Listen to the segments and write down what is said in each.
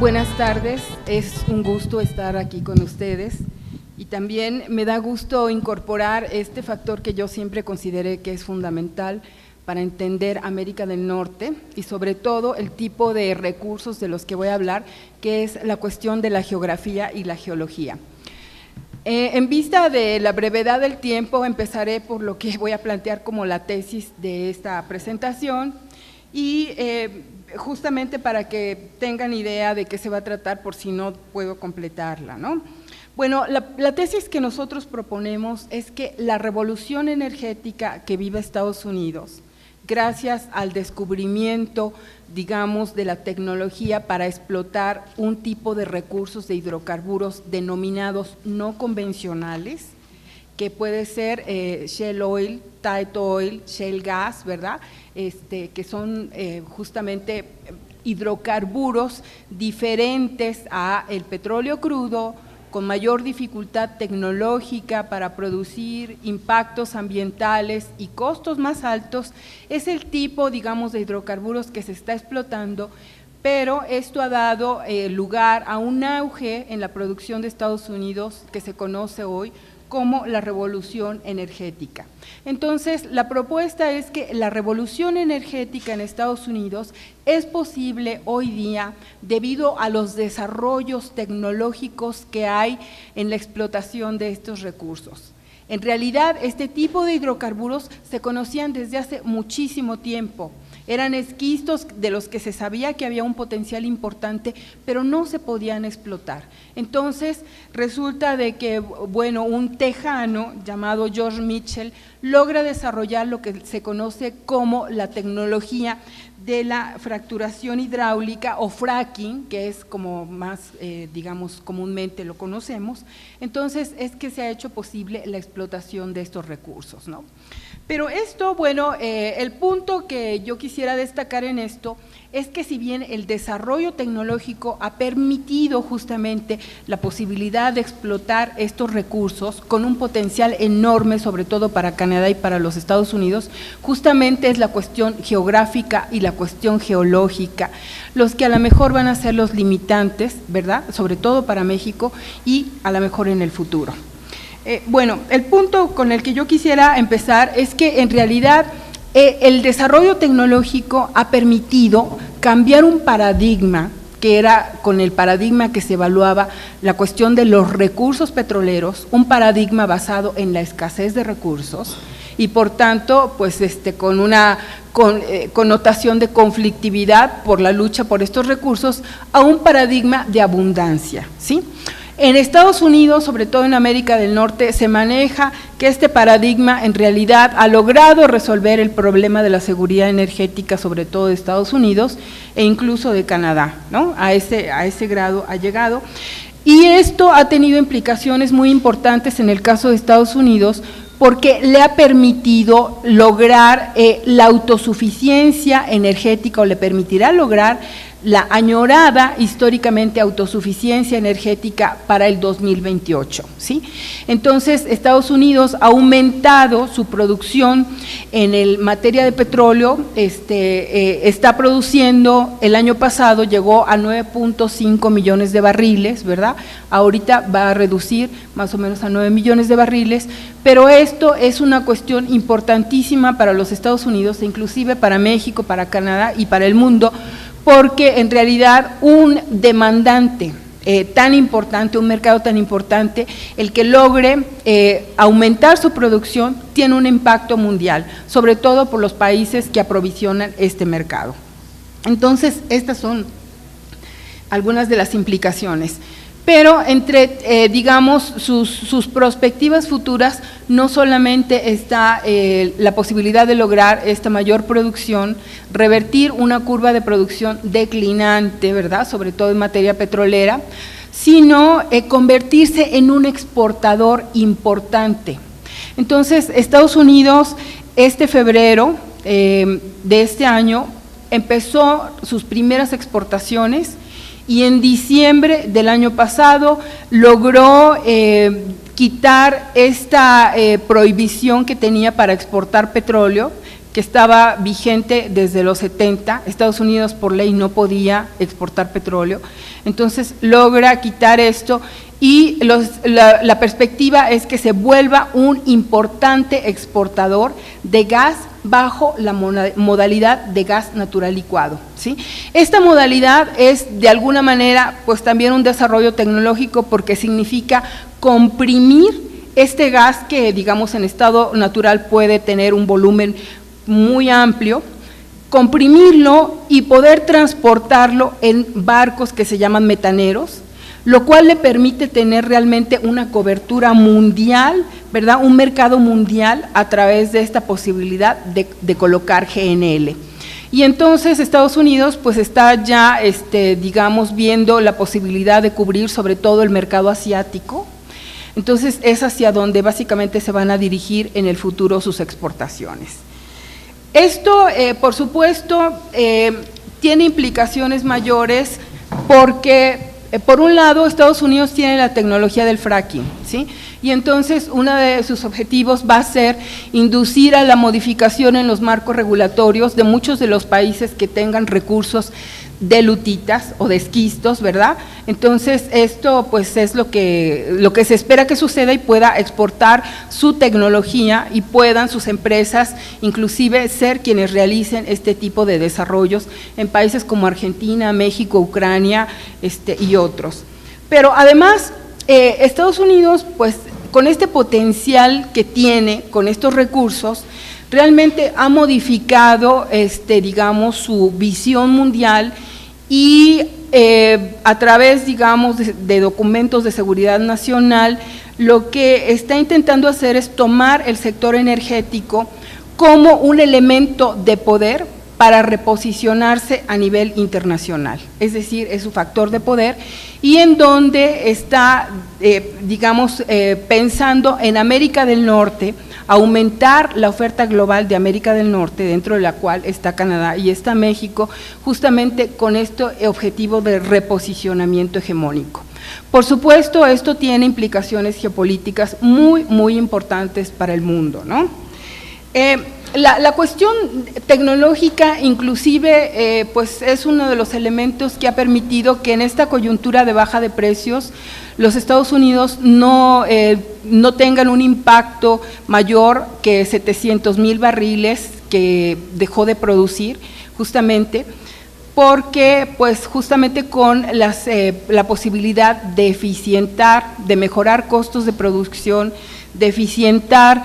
Buenas tardes, es un gusto estar aquí con ustedes y también me da gusto incorporar este factor que yo siempre consideré que es fundamental para entender América del Norte y sobre todo el tipo de recursos de los que voy a hablar, que es la cuestión de la geografía y la geología. En vista de la brevedad del tiempo, empezaré por lo que voy a plantear como la tesis de esta presentación y justamente para que tengan idea de qué se va a tratar por si no puedo completarla, ¿no? Bueno, la tesis que nosotros proponemos es que la revolución energética que vive Estados Unidos, gracias al descubrimiento, digamos, de la tecnología para explotar un tipo de recursos de hidrocarburos denominados no convencionales, que puede ser shale oil, tight oil, shale gas, ¿verdad? Que son justamente hidrocarburos diferentes a el petróleo crudo, con mayor dificultad tecnológica para producir impactos ambientales y costos más altos, es el tipo, digamos, de hidrocarburos que se está explotando, pero esto ha dado lugar a un auge en la producción de Estados Unidos que se conoce hoy como la revolución energética. Entonces, la propuesta es que la revolución energética en Estados Unidos es posible hoy día debido a los desarrollos tecnológicos que hay en la explotación de estos recursos. En realidad, este tipo de hidrocarburos se conocían desde hace muchísimo tiempo. Eran esquistos de los que se sabía que había un potencial importante, pero no se podían explotar. Entonces, resulta de que, bueno, un tejano llamado George Mitchell logra desarrollar lo que se conoce como la tecnología de la fracturación hidráulica o fracking, que es como más, digamos, comúnmente lo conocemos. Entonces, es que se ha hecho posible la explotación de estos recursos, ¿no? Pero esto, bueno, el punto que yo quisiera destacar en esto es que si bien el desarrollo tecnológico ha permitido justamente la posibilidad de explotar estos recursos con un potencial enorme, sobre todo para Canadá y para los Estados Unidos, justamente es la cuestión geográfica y la cuestión geológica, los que a lo mejor van a ser los limitantes, ¿verdad?, sobre todo para México y a lo mejor en el futuro. Bueno, el punto con el que yo quisiera empezar es que en realidad el desarrollo tecnológico ha permitido cambiar un paradigma que era con el paradigma que se evaluaba la cuestión de los recursos petroleros, un paradigma basado en la escasez de recursos y por tanto pues con una connotación de conflictividad por la lucha por estos recursos a un paradigma de abundancia, ¿sí? En Estados Unidos, sobre todo en América del Norte, se maneja que este paradigma en realidad ha logrado resolver el problema de la seguridad energética, sobre todo de Estados Unidos e incluso de Canadá, ¿no? A ese grado ha llegado. Y esto ha tenido implicaciones muy importantes en el caso de Estados Unidos porque le ha permitido lograr la autosuficiencia energética o le permitirá lograr la añorada históricamente autosuficiencia energética para el 2028, ¿sí? Entonces, Estados Unidos ha aumentado su producción en materia de petróleo, está produciendo, el año pasado llegó a 9.5 millones de barriles, ¿verdad? Ahorita va a reducir más o menos a 9 millones de barriles, pero esto es una cuestión importantísima para los Estados Unidos, e inclusive para México, para Canadá y para el mundo, porque en realidad un demandante tan importante, un mercado tan importante, el que logre aumentar su producción tiene un impacto mundial, sobre todo por los países que aprovisionan este mercado. Entonces, estas son algunas de las implicaciones. Pero entre, digamos, sus perspectivas futuras, no solamente está la posibilidad de lograr esta mayor producción, revertir una curva de producción declinante, ¿verdad?, sobre todo en materia petrolera, sino convertirse en un exportador importante. Entonces, Estados Unidos, este febrero de este año, empezó sus primeras exportaciones, y en diciembre del año pasado logró quitar esta prohibición que tenía para exportar petróleo que estaba vigente desde los 70, Estados Unidos por ley no podía exportar petróleo, entonces logra quitar esto y la perspectiva es que se vuelva un importante exportador de gas bajo la modalidad de gas natural licuado, ¿sí? Esta modalidad es de alguna manera pues también un desarrollo tecnológico porque significa comprimir este gas que digamos en estado natural puede tener un volumen muy amplio, comprimirlo y poder transportarlo en barcos que se llaman metaneros, lo cual le permite tener realmente una cobertura mundial, ¿verdad? Un mercado mundial a través de esta posibilidad de colocar GNL. Y entonces Estados Unidos pues está ya, digamos, viendo la posibilidad de cubrir sobre todo el mercado asiático. Entonces es hacia donde básicamente se van a dirigir en el futuro sus exportaciones. Esto, por supuesto, tiene implicaciones mayores porque por un lado, Estados Unidos tiene la tecnología del fracking, ¿sí? Y entonces uno de sus objetivos va a ser inducir a la modificación en los marcos regulatorios de muchos de los países que tengan recursos de lutitas o de esquistos, ¿verdad? Entonces esto pues es lo que se espera que suceda y pueda exportar su tecnología y puedan sus empresas inclusive ser quienes realicen este tipo de desarrollos en países como Argentina, México, Ucrania y otros. Pero además Estados Unidos pues con este potencial que tiene, con estos recursos, realmente ha modificado, digamos, su visión mundial y a través, digamos, de documentos de seguridad nacional, lo que está intentando hacer es tomar el sector energético como un elemento de poder para reposicionarse a nivel internacional, es decir, es su factor de poder y en donde está, digamos, pensando en América del Norte, aumentar la oferta global de América del Norte, dentro de la cual está Canadá y está México, justamente con este objetivo de reposicionamiento hegemónico. Por supuesto, esto tiene implicaciones geopolíticas muy, muy importantes para el mundo, ¿no? La cuestión tecnológica inclusive pues es uno de los elementos que ha permitido que en esta coyuntura de baja de precios los Estados Unidos no tengan un impacto mayor que 700,000 barriles que dejó de producir justamente porque pues justamente con la posibilidad de eficientar, de mejorar costos de producción, de eficientar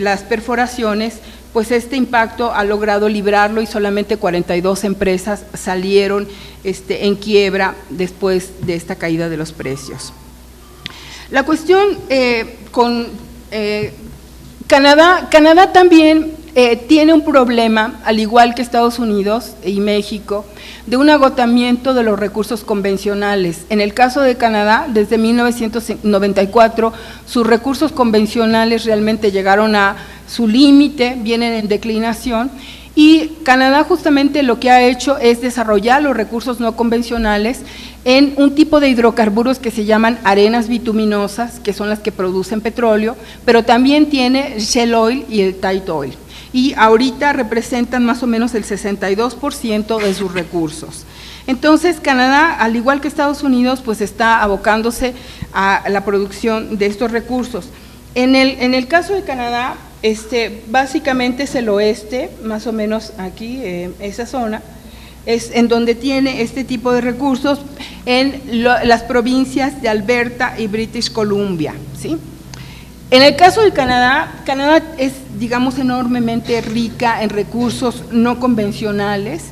las perforaciones, pues este impacto ha logrado librarlo y solamente 42 empresas salieron en quiebra después de esta caída de los precios. La cuestión con Canadá también tiene un problema, al igual que Estados Unidos y México, de un agotamiento de los recursos convencionales. En el caso de Canadá, desde 1994, sus recursos convencionales realmente llegaron a su límite, vienen en declinación, y Canadá justamente lo que ha hecho es desarrollar los recursos no convencionales en un tipo de hidrocarburos que se llaman arenas bituminosas, que son las que producen petróleo, pero también tiene Shell Oil y el Tight Oil. Y ahorita representan más o menos el 62% de sus recursos. Entonces, Canadá, al igual que Estados Unidos, pues está abocándose a la producción de estos recursos. En el caso de Canadá, básicamente es el oeste, más o menos aquí, esa zona, es en donde tiene este tipo de recursos en las provincias de Alberta y British Columbia, ¿sí? En el caso de Canadá es, digamos, enormemente rica en recursos no convencionales,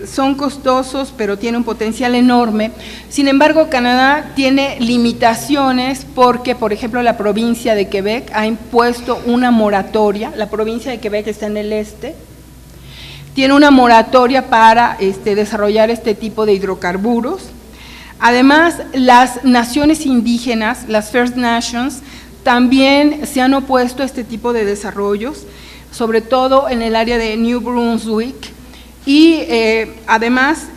son costosos, pero tiene un potencial enorme. Sin embargo, Canadá tiene limitaciones porque, por ejemplo, la provincia de Quebec ha impuesto una moratoria, la provincia de Quebec está en el este, tiene una moratoria para desarrollar este tipo de hidrocarburos. Además, las naciones indígenas, las First Nations, también se han opuesto a este tipo de desarrollos, sobre todo en el área de New Brunswick, y además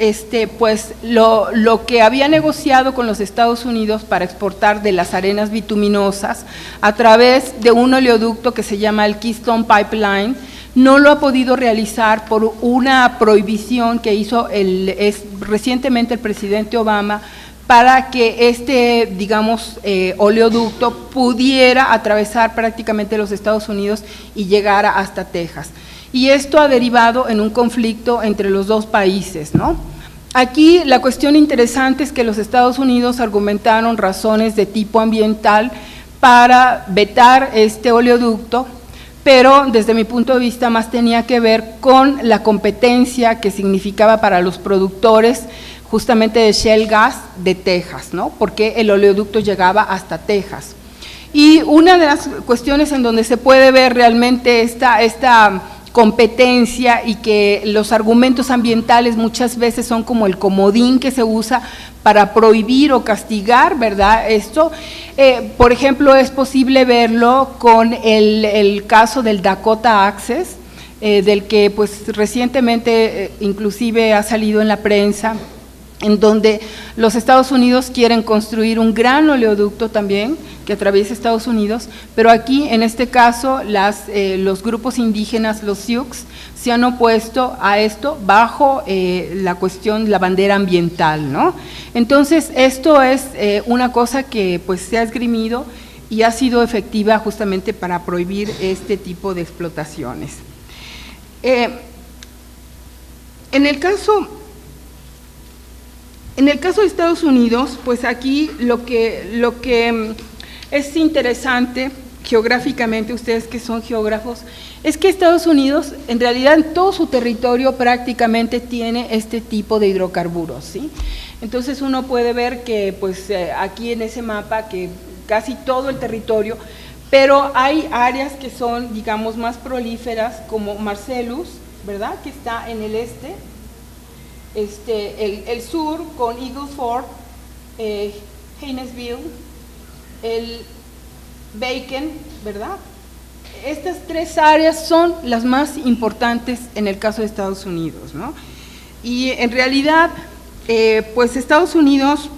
pues lo que había negociado con los Estados Unidos para exportar de las arenas bituminosas a través de un oleoducto que se llama el Keystone Pipeline, no lo ha podido realizar por una prohibición que hizo recientemente el presidente Obama para que digamos, oleoducto pudiera atravesar prácticamente los Estados Unidos y llegara hasta Texas. Y esto ha derivado en un conflicto entre los dos países, ¿no? Aquí la cuestión interesante es que los Estados Unidos argumentaron razones de tipo ambiental para vetar este oleoducto, pero desde mi punto de vista más tenía que ver con la competencia que significaba para los productores justamente de shale gas de Texas, ¿no? Porque el oleoducto llegaba hasta Texas. Y una de las cuestiones en donde se puede ver realmente esta competencia y que los argumentos ambientales muchas veces son como el comodín que se usa para prohibir o castigar, ¿verdad? Esto, por ejemplo, es posible verlo con el caso del Dakota Access, del que pues recientemente inclusive ha salido en la prensa, en donde los Estados Unidos quieren construir un gran oleoducto también que atraviesa Estados Unidos, pero aquí en este caso los grupos indígenas, los Sioux, se han opuesto a esto bajo la cuestión, la bandera ambiental, ¿no? Entonces esto es una cosa que pues se ha esgrimido y ha sido efectiva justamente para prohibir este tipo de explotaciones. En el caso de Estados Unidos, pues aquí lo que es interesante geográficamente, ustedes que son geógrafos, es que Estados Unidos en realidad en todo su territorio prácticamente tiene este tipo de hidrocarburos, ¿sí? Entonces uno puede ver que pues aquí en ese mapa que casi todo el territorio, pero hay áreas que son digamos más prolíferas como Marcellus, ¿verdad? Que está en el este. El sur con Eagle Ford, Haynesville, el Bacon, ¿verdad? Estas tres áreas son las más importantes en el caso de Estados Unidos, ¿no? Y en realidad, pues Estados Unidos,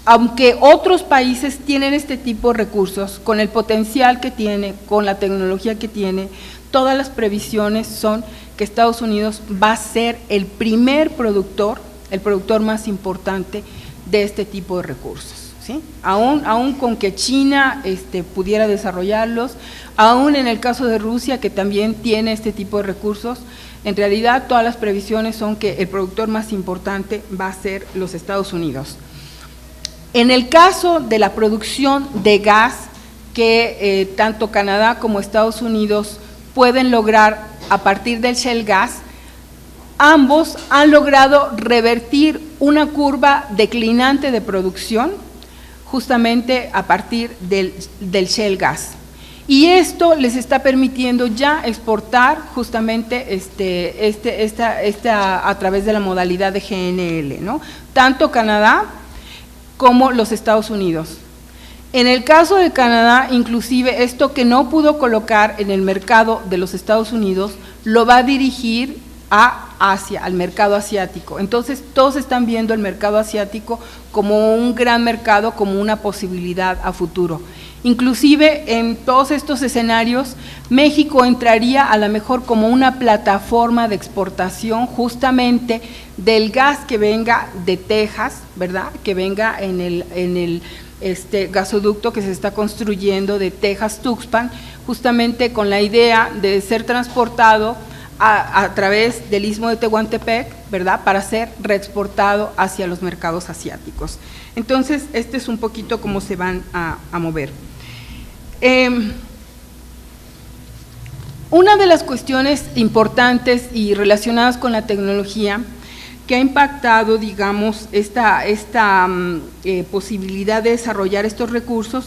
aunque otros países tienen este tipo de recursos, con el potencial que tiene, con la tecnología que tiene, todas las previsiones son que Estados Unidos va a ser el primer productor, el productor más importante de este tipo de recursos, ¿sí? Aún con que China pudiera desarrollarlos, aún en el caso de Rusia, que también tiene este tipo de recursos, en realidad todas las previsiones son que el productor más importante va a ser los Estados Unidos. En el caso de la producción de gas, que tanto Canadá como Estados Unidos pueden lograr a partir del shale gas, ambos han logrado revertir una curva declinante de producción justamente a partir del shale gas. Y esto les está permitiendo ya exportar justamente a través de la modalidad de GNL, ¿no? Tanto Canadá como los Estados Unidos. En el caso de Canadá, inclusive esto que no pudo colocar en el mercado de los Estados Unidos, lo va a dirigir a Asia, al mercado asiático. Entonces, todos están viendo el mercado asiático como un gran mercado, como una posibilidad a futuro. Inclusive, en todos estos escenarios, México entraría a lo mejor como una plataforma de exportación justamente del gas que venga de Texas, ¿verdad? Que venga en el gasoducto que se está construyendo de Texas-Tuxpan, justamente con la idea de ser transportado a través del Istmo de Tehuantepec, ¿verdad?, para ser reexportado hacia los mercados asiáticos. Entonces, este es un poquito cómo se van a mover. Una de las cuestiones importantes y relacionadas con la tecnología que ha impactado, digamos, esta posibilidad de desarrollar estos recursos,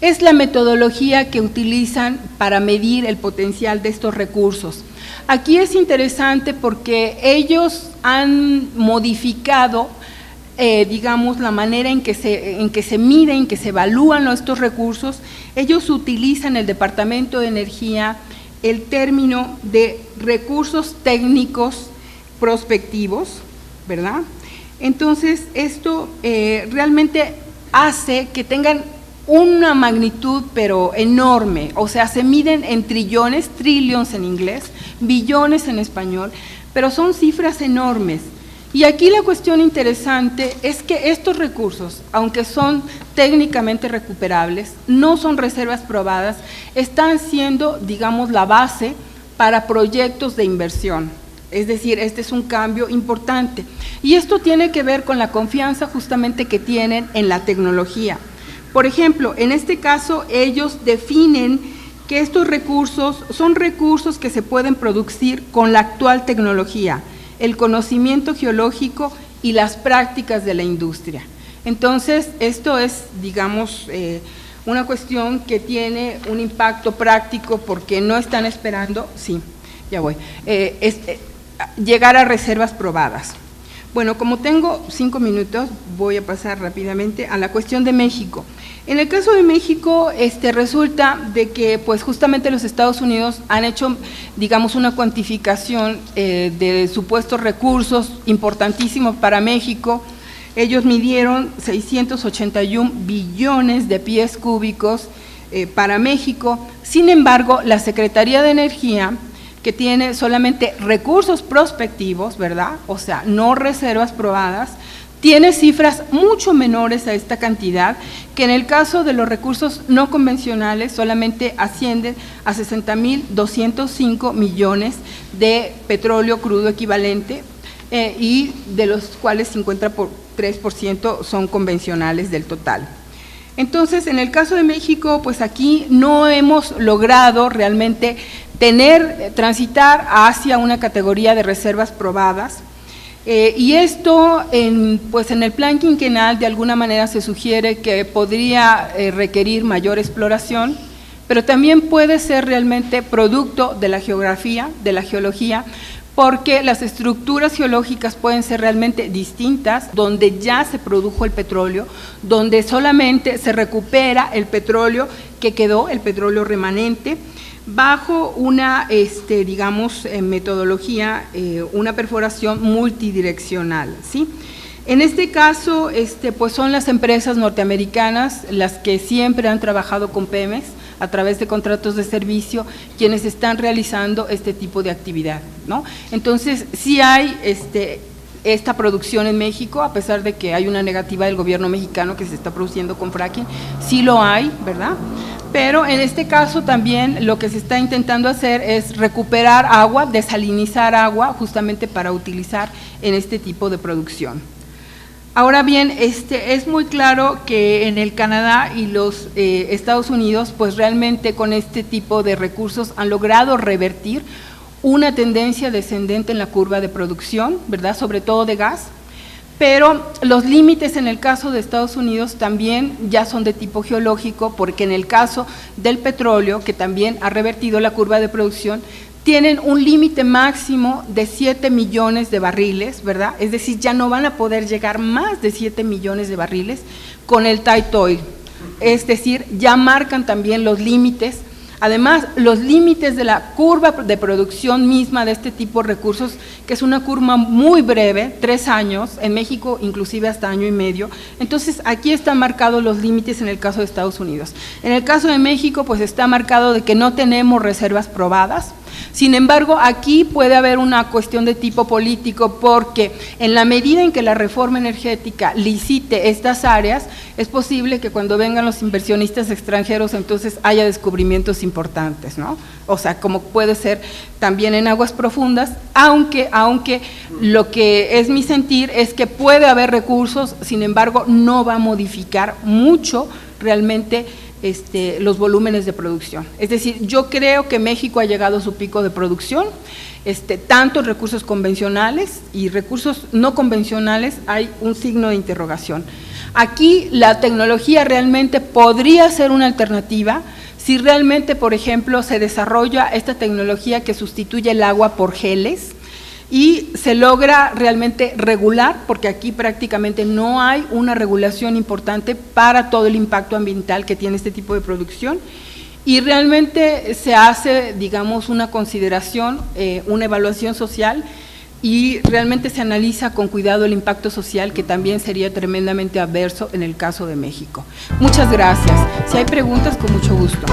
es la metodología que utilizan para medir el potencial de estos recursos. Aquí es interesante porque ellos han modificado, digamos, la manera en que se miden, que se evalúan estos recursos. Ellos utilizan el Departamento de Energía el término de recursos técnicos prospectivos, ¿verdad? Entonces, esto realmente hace que tengan una magnitud pero enorme, o sea, se miden en trillones, trillions en inglés, billones en español, pero son cifras enormes. Y aquí la cuestión interesante es que estos recursos, aunque son técnicamente recuperables, no son reservas probadas, están siendo, digamos, la base para proyectos de inversión. Es decir, este es un cambio importante. Y esto tiene que ver con la confianza justamente que tienen en la tecnología. Por ejemplo, en este caso, ellos definen que estos recursos son recursos que se pueden producir con la actual tecnología, el conocimiento geológico y las prácticas de la industria. Entonces, esto es, digamos, una cuestión que tiene un impacto práctico porque no están esperando, sí, ya voy, llegar a reservas probadas. Bueno, como tengo 5 minutos, voy a pasar rápidamente a la cuestión de México. En el caso de México, resulta de que pues justamente los Estados Unidos han hecho, digamos, una cuantificación de supuestos recursos importantísimos para México. Ellos midieron 681 billones de pies cúbicos para México. Sin embargo, la Secretaría de Energía, que tiene solamente recursos prospectivos, ¿verdad? O sea, no reservas probadas, tiene cifras mucho menores a esta cantidad, que en el caso de los recursos no convencionales solamente ascienden a 60.205 millones de petróleo crudo equivalente, y de los cuales 53% son convencionales del total. Entonces, en el caso de México, pues aquí no hemos logrado realmente transitar hacia una categoría de reservas probadas, y esto, pues en el plan quinquenal de alguna manera se sugiere que podría requerir mayor exploración, pero también puede ser realmente producto de la geografía, de la geología, porque las estructuras geológicas pueden ser realmente distintas, donde ya se produjo el petróleo, donde solamente se recupera el petróleo que quedó, el petróleo remanente, bajo una, digamos, metodología, una perforación multidireccional, ¿sí? En este caso, pues son las empresas norteamericanas las que siempre han trabajado con Pemex a través de contratos de servicio, quienes están realizando este tipo de actividad, ¿no? Entonces, sí hay esta producción en México, a pesar de que hay una negativa del gobierno mexicano que se está produciendo con fracking, sí lo hay, ¿verdad? Pero en este caso también lo que se está intentando hacer es recuperar agua, desalinizar agua, justamente para utilizar en este tipo de producción. Ahora bien, es muy claro que en el Canadá y los Estados Unidos, pues realmente con este tipo de recursos han logrado revertir una tendencia descendente en la curva de producción, ¿verdad? Sobre todo de gas. Pero los límites en el caso de Estados Unidos también ya son de tipo geológico, porque en el caso del petróleo, que también ha revertido la curva de producción, tienen un límite máximo de 7 millones de barriles, ¿verdad? Es decir, ya no van a poder llegar más de 7 millones de barriles con el tight oil. Es decir, ya marcan también los límites. Además, los límites de la curva de producción misma de este tipo de recursos, que es una curva muy breve, 3 años, en México inclusive hasta año y medio. Entonces, aquí están marcados los límites en el caso de Estados Unidos. En el caso de México, pues está marcado de que no tenemos reservas probadas. Sin embargo, aquí puede haber una cuestión de tipo político, porque en la medida en que la reforma energética licite estas áreas, es posible que cuando vengan los inversionistas extranjeros entonces haya descubrimientos importantes, ¿no? O sea, como puede ser también en aguas profundas, aunque lo que es mi sentir es que puede haber recursos, sin embargo, no va a modificar mucho realmente los volúmenes de producción. Es decir, yo creo que México ha llegado a su pico de producción, tanto recursos convencionales y recursos no convencionales, hay un signo de interrogación. Aquí la tecnología realmente podría ser una alternativa si realmente, por ejemplo, se desarrolla esta tecnología que sustituye el agua por geles, y se logra realmente regular, porque aquí prácticamente no hay una regulación importante para todo el impacto ambiental que tiene este tipo de producción, y realmente se hace, digamos, una consideración, una evaluación social y realmente se analiza con cuidado el impacto social, que también sería tremendamente adverso en el caso de México. Muchas gracias. Si hay preguntas, con mucho gusto.